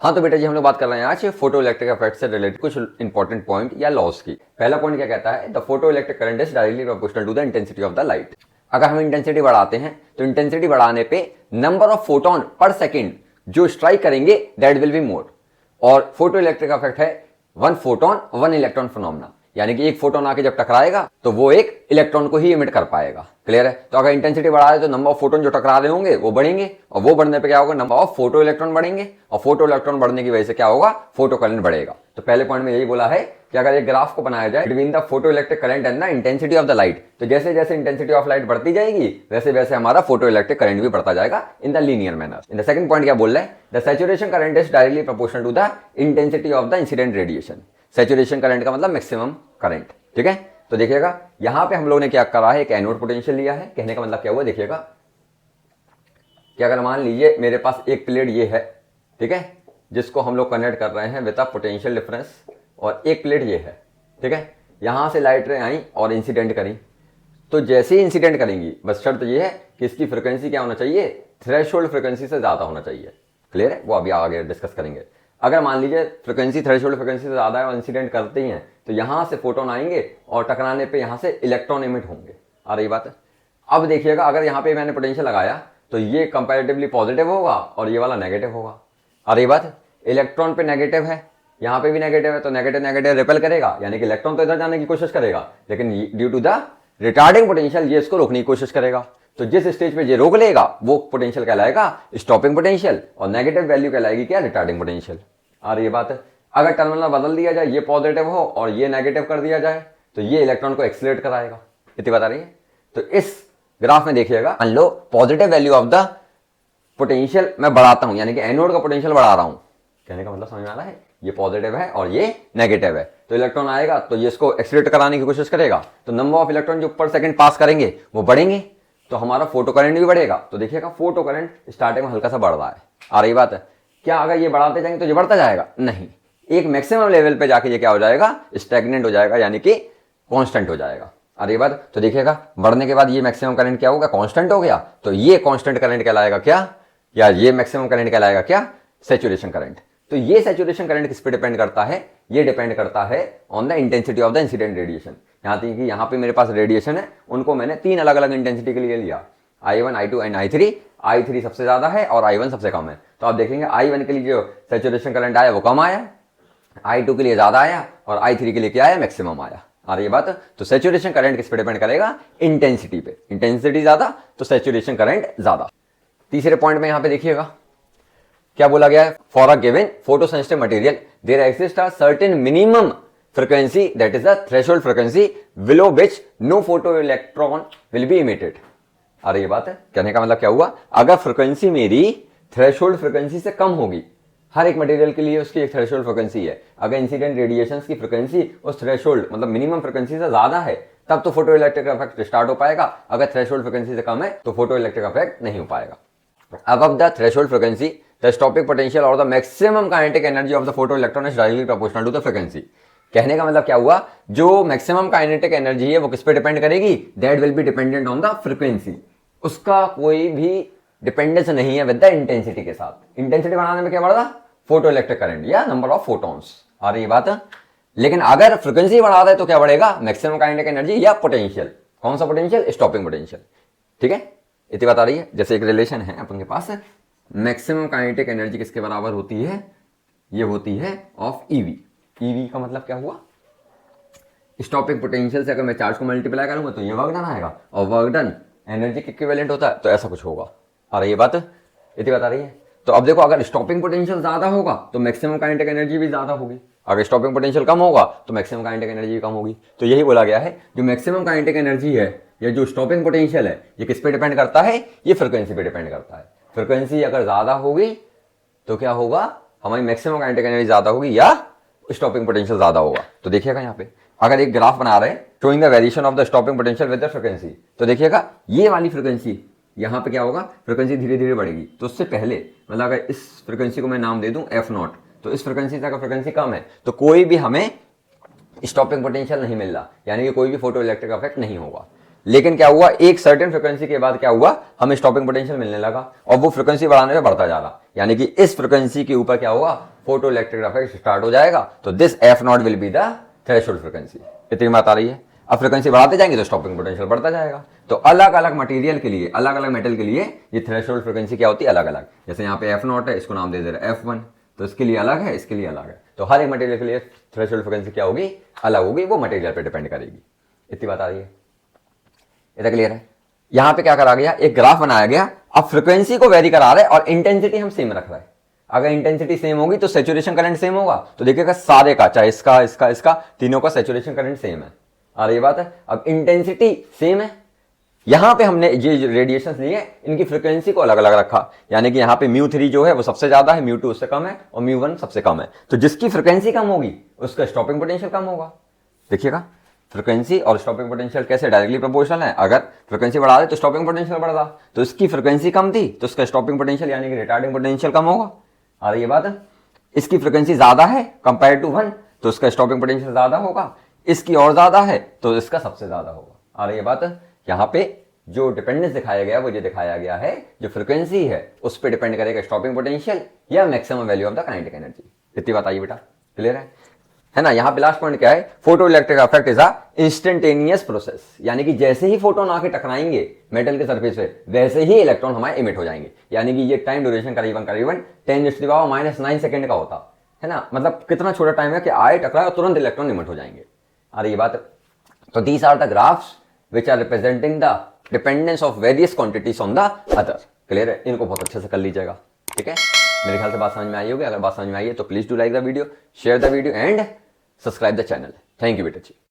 हाँ तो बेटा जी हम लोग बात कर रहे हैं आज फोटो इलेक्ट्रिक इफेक्ट से रिलेटेड कुछ इंपॉर्टेंट पॉइंट या लॉस की। पहला पॉइंट क्या कहता है, the photoelectric current is directly proportional to the intensity of the light. अगर हम इंटेंसिटी बढ़ाते हैं तो इंटेंसिटी बढ़ाने पे number of photon per second जो स्ट्राइक करेंगे दैट विल बी मोर। और फोटो इलेक्ट्रिक इफेक्ट है one photon one electron phenomena, यानी कि एक फोटोन आके जब टकराएगा तो वो एक इलेक्ट्रॉन को ही इमिट कर पाएगा। क्लियर है? तो अगर इंटेंसिटी बढ़ा है तो नंबर ऑफ फोटोन जो टकरा रहे होंगे वो बढ़ेंगे, और वो बढ़ने पे क्या होगा, नंबर ऑफ फोटो इलेक्ट्रॉन बढ़ेंगे, और फोटो इलेक्ट्रॉन बढ़ने की वजह से क्या होगा, फोटो करंट बढ़ेगा। तो पहले पॉइंट में यही बोला है कि अगर एक ग्राफ को बनाया जाए between the photoelectric current and the intensity of the light, तो जैसे जैसे इंटेंसिटी ऑफ लाइट बढ़ती जाएगी वैसे वैसे हमारा फोटो इलेक्ट्रिक करंट भी बढ़ता जाएगा in the linear manner. In the second point क्या बोल रहे हैं, the saturation current is directly proportional to the intensity of the incident radiation. Saturation current का मतलब मैक्सिमम करंट। ठीक है, तो देखिएगा यहां पे हम लोग ने क्या करा है, एक एनोड पोटेंशियल लिया है। कहने का मतलब क्या हुआ, देखिएगा कि अगर मान लीजिए मेरे पास एक प्लेट ये है, ठीक है, जिसको हम लोग कनेक्ट कर रहे हैं विद पोटेंशियल डिफरेंस, और एक प्लेट ये है, ठीक है, यहां से लाइट रे आई और इंसिडेंट करी, तो जैसे ही इंसिडेंट करेंगी बस शर्त ये है कि इसकी फ्रिक्वेंसी क्या होना चाहिए, थ्रेशोल्ड फ्रिक्वेंसी से ज्यादा होना चाहिए। क्लियर है? वो अभी आगे डिस्कस करेंगे। अगर मान लीजिए फ्रिक्वेंसी थ्रेशोल्ड फ्रिक्वेंसी से ज्यादा है और इंसिडेंट करते ही हैं तो यहां से फोटोन आएंगे और टकराने पे यहां से इलेक्ट्रॉन इमिट होंगे। आ रही बात है? अब देखिएगा अगर यहाँ पे मैंने पोटेंशियल लगाया तो ये कंपैरेटिवली पॉजिटिव होगा और ये वाला नेगेटिव होगा। आ रही बात? इलेक्ट्रॉन पे नेगेटिव है, यहाँ पे भी नेगेटिव है, तो नेगेटिव नेगेटिव रिपेल करेगा, यानी कि इलेक्ट्रॉन तो इधर जाने की कोशिश करेगा, लेकिन due to the retarding potential ये इसको रोकने की कोशिश करेगा। तो जिस स्टेज पे ये रोक लेगा वो पोटेंशियल कहलाएगा स्टॉपिंग पोटेंशियल, और नेगेटिव वैल्यू कहलाएगी क्या, रिटार्डिंग पोटेंशियल। आ रही बात है? अगर टर्मिनल बदल दिया जाए, ये पॉजिटिव हो और ये नेगेटिव कर दिया जाए, तो ये इलेक्ट्रॉन को एक्सीलरेट कराएगा। इतनी बता रही है? तो इस ग्राफ में देखिएगा, मान लो positive value of the potential मैं बढ़ाता हूं, यानी कि एनोड का पोटेंशियल बढ़ा रहा हूं। कहने का मतलब समझ में आ रहा है? ये पॉजिटिव है और ये नेगेटिव है, तो इलेक्ट्रॉन आएगा तो ये इसको एक्सीलरेट कराने की कोशिश करेगा, तो नंबर ऑफ इलेक्ट्रॉन जो पर सेकंड पास करेंगे वो बढ़ेंगे, तो हमारा फोटो करंट भी बढ़ेगा। तो देखिएगा फोटो करंट स्टार्टिंग में हल्का सा बढ़ रहा है। आ रही बात है? क्या अगर ये बढ़ाते जाएंगे तो ये बढ़ता जाएगा? नहीं, एक मैक्सिमम लेवल पे जाके ये क्या हो जाएगा, स्टैग्नेंट हो जाएगा, यानी कि कांस्टेंट हो जाएगा। आ रही बात? तो देखिएगा बढ़ने के बाद ये मैक्सिमम करंट क्या होगा, कांस्टेंट हो गया, तो ये कांस्टेंट करंट कहलाएगा क्या, या ये मैक्सिमम करंट कहलाएगा क्या, सैचुरेशन करंट। तो ये सैचुरेशन करंट किस पे डिपेंड करता है, ये डिपेंड करता है on the intensity of the incident radiation. यहाँ तक कि यहाँ पे मेरे पास रेडिएशन है, उनको मैंने 3 अलग अलग इंटेंसिटी के लिए लिया, I1, I2 and I3। I3 सबसे ज्यादा है और I1 सबसे कम है। तो आप देखेंगे I1 के लिए जो सैचुरेशन करंट आया वो कम आया, I2 के लिए ज्यादा आया, और I3 के लिए क्या आया, मैक्सिमम आया। आ रही है बात? तो सैचुरेशन करंट किस पे डिपेंड करेगा, इंटेंसिटी पे। इंटेंसिटी ज्यादा तो सैचुरेशन करंट ज्यादा। तीसरे पॉइंट में यहाँ पे देखिएगा क्या बोला गया है, for a given photo sensitive material there exist a certain minimum frequency that is the threshold frequency below which no photo electron will be emitted. आ रही बात है? कहने का मतलब क्या हुआ, अगर फ्रीक्वेंसी मेरी थ्रेशोल्ड फ्रीक्वेंसी से कम होगी, हर एक मटेरियल के लिए उसकी एक थ्रेशोल्ड फ्रीक्वेंसी है, अगर इंसिडेंट रेडिएशंस की फ्रीक्वेंसी उस थ्रेशोल्ड मतलब मिनिमम फ्रीक्वेंसी से ज्यादा है तब तो फोटो इलेक्ट्रिक इफेक्ट स्टार्ट हो पाएगा, अगर थ्रेशोल्ड फ्रीक्वेंसी से कम है तो फोटो इलेक्ट्रिक इफेक्ट नहीं हो पाएगा। Above the threshold frequency, the stopping potential or the maximum kinetic energy of the photoelectron is directly proportional to the frequency। कहने का मतलब क्या हुआ, जो मैक्सिमम काइनेटिक एनर्जी है वो किस पे डिपेंड करेगी, that will be dependent on the frequency. उसका कोई भी डिपेंडेंस नहीं है विद द इंटेंसिटी के साथ। इंटेंसिटी बढ़ाने में क्या बढ़ा, फोटो इलेक्ट्रिक करंट या नंबर ऑफ फोटॉन्स। आ रही बात है? लेकिन अगर फ्रीक्वेंसी बढ़ा दे तो क्या बढ़ेगा, मैक्सिमम काइनेटिक एनर्जी या पोटेंशियल। कौन सा पोटेंशियल, स्टॉपिंग पोटेंशियल। ठीक है, इतनी बात आ रही है? जैसे एक रिलेशन है अपन के पास, मैक्सिमम काइनेटिक एनर्जी किसके बराबर होती है, ये होती है ऑफ ईवी। ईवी का मतलब क्या हुआ, स्टॉपिंग पोटेंशियल से अगर मैं चार्ज को मल्टीप्लाई करूंगा तो ये वर्क डन आएगा, और वर्क डन एनर्जी के इक्विवेलेंट होता है, तो ऐसा कुछ होगा। आ रही है बात? इतनी बात आ रही है? तो अब देखो, अगर स्टॉपिंग पोटेंशियल ज्यादा होगा तो मैक्सिमम काइनेटिक एनर्जी भी ज्यादा होगी, अगर स्टॉपिंग पोटेंशियल कम होगा तो मैक्सिमम काइनेटिक एनर्जी भी कम होगी। तो यही बोला गया है, जो मैक्सिमम काइनेटिक एनर्जी है या जो स्टॉपिंग पोटेंशियल है ये किस पे डिपेंड करता है, ये फ्रीक्वेंसी पे डिपेंड करता है। फ्रीक्वेंसी अगर ज्यादा होगी तो क्या होगा, हमारी मैक्सिमम काइनेटिक एनर्जी ज्यादा होगी या स्टॉपिंग पोटेंशियल ज्यादा होगा। तो देखिएगा यहाँ पे अगर एक ग्राफ बना रहे हैं showing the variation of the stopping potential with the frequency, तो देखिएगा ये वाली फ्रीक्वेंसी यहाँ पे क्या होगा, फ्रीक्वेंसी धीरे धीरे बढ़ेगी। तो उससे पहले मतलब अगर इस फ्रीक्वेंसी को मैं नाम दे दूं f0, तो इस फ्रीक्वेंसी से अगर फ्रीक्वेंसी कम है तो कोई भी हमें स्टॉपिंग पोटेंशियल नहीं मिल रहा, यानी कि कोई भी फोटो इलेक्ट्रिक इफेक्ट नहीं होगा। लेकिन क्या हुआ, एक सर्टेन फ्रिक्वेंसी के बाद क्या हुआ, हमें स्टॉपिंग पोटेंशियल मिलने लगा और वो फ्रिक्वेंसी बढ़ाने में बढ़ता जा रहा, यानी कि इस फ्रिक्वेंसी के ऊपर क्या होगा, फोटो इलेक्ट्रिक इफेक्ट स्टार्ट हो जाएगा। तो this F not will be the threshold frequency. इतनी बात आ रही है। अब फ्रिक्वेंसी बढ़ाते जाएंगे तो स्टॉपिंग पोटेंशियल बढ़ता जाएगा। तो अलग अलग मटेरियल के लिए, अलग अलग मेटल के लिए ये थ्रेशोल्ड फ्रिक्वेंसी क्या होती है, अलग अलग। जैसे यहाँ पे एफ नॉट है, इसको नाम दे दे रहे F1, तो इसके लिए अलग है, इसके लिए अलग है। तो हर एक मटेरियल के लिए थ्रेशोल्ड फ्रिक्वेंसी क्या होगी, अलग होगी, वो मटेरियल पे डिपेंड करेगी। इतनी बात आ रही है, इतना क्लियर है। यहां पे क्या करा गया, एक ग्राफ बनाया गया। अब फ्रिक्वेंसी को वेरी करा रहे और इंटेंसिटी हम सेम रख रहे हैं। अगर इंटेंसिटी सेम होगी तो सैचुरेशन करंट सेम होगा। तो देखिएगा सारे का, चाहे इसका इसका इसका, तीनों का सैचुरेशन करंट सेम है। और ये बात है, अब इंटेंसिटी सेम है। यहां पे हमने ये रेडिएशन लिए, इनकी फ्रीक्वेंसी को अलग अलग रखा, यानी कि यहां पे μ3 जो है वो सबसे ज्यादा है, μ2 उससे कम है और μ1 सबसे कम है। तो जिसकी फ्रीक्वेंसी कम होगी उसका स्टॉपिंग पोटेंशियल कम होगा। देखिएगा फ्रीक्वेंसी और स्टॉपिंग पोटेंशियल कैसे डायरेक्टली प्रोपोर्शनल है। अगर फ्रीक्वेंसी बढ़ा दे तो स्टॉपिंग पोटेंशियल बढ़ रहा, तो इसकी फ्रीक्वेंसी कम थी तो उसका स्टॉपिंग पोटेंशियल यानी कि रिटार्डिंग पोटेंशियल कम होगा। और ये बात है, इसकी फ्रीक्वेंसी ज्यादा है कंपेयर टू 1 तो उसका स्टॉपिंग पोटेंशियल ज्यादा होगा, इसकी और ज्यादा है तो इसका सबसे ज्यादा होगा। और ये बात है, यहाँ पे जो डिपेंडेंस दिखाया गया वो ये दिखाया गया है, जो फ्रीक्वेंसी है उस पर डिपेंड करेगा स्टॉपिंग पोटेंशियल या maximum value of the kinetic energy. इतनी बात आई बेटा, क्लियर है ना। यहाँ पे लास्ट पॉइंट क्या है, photo electric effect is a instantaneous process, यानी कि जैसे ही फोटोन आके टकराएंगे मेटल के सरफेस पे वैसे ही इलेक्ट्रॉन हमारे इमिट हो जाएंगे। यानी कि ये टाइम ड्यूरेशन करीबन 10⁻⁻⁹ सेकंड का होता है ना। मतलब कितना छोटा टाइम है कि आए टकराए और तुरंत इलेक्ट्रॉन इमिट हो जाएंगे। अरे ये बात, तो these are the graphs which are representing the dependence of various quantities on the other. Clear है, इनको बहुत अच्छे से कर लीजिएगा, ठीक है। मेरे ख्याल से बात समझ में आई होगी। अगर बात समझ में आई है तो please do like the video, share the video and subscribe the channel. Thank you बेटा जी।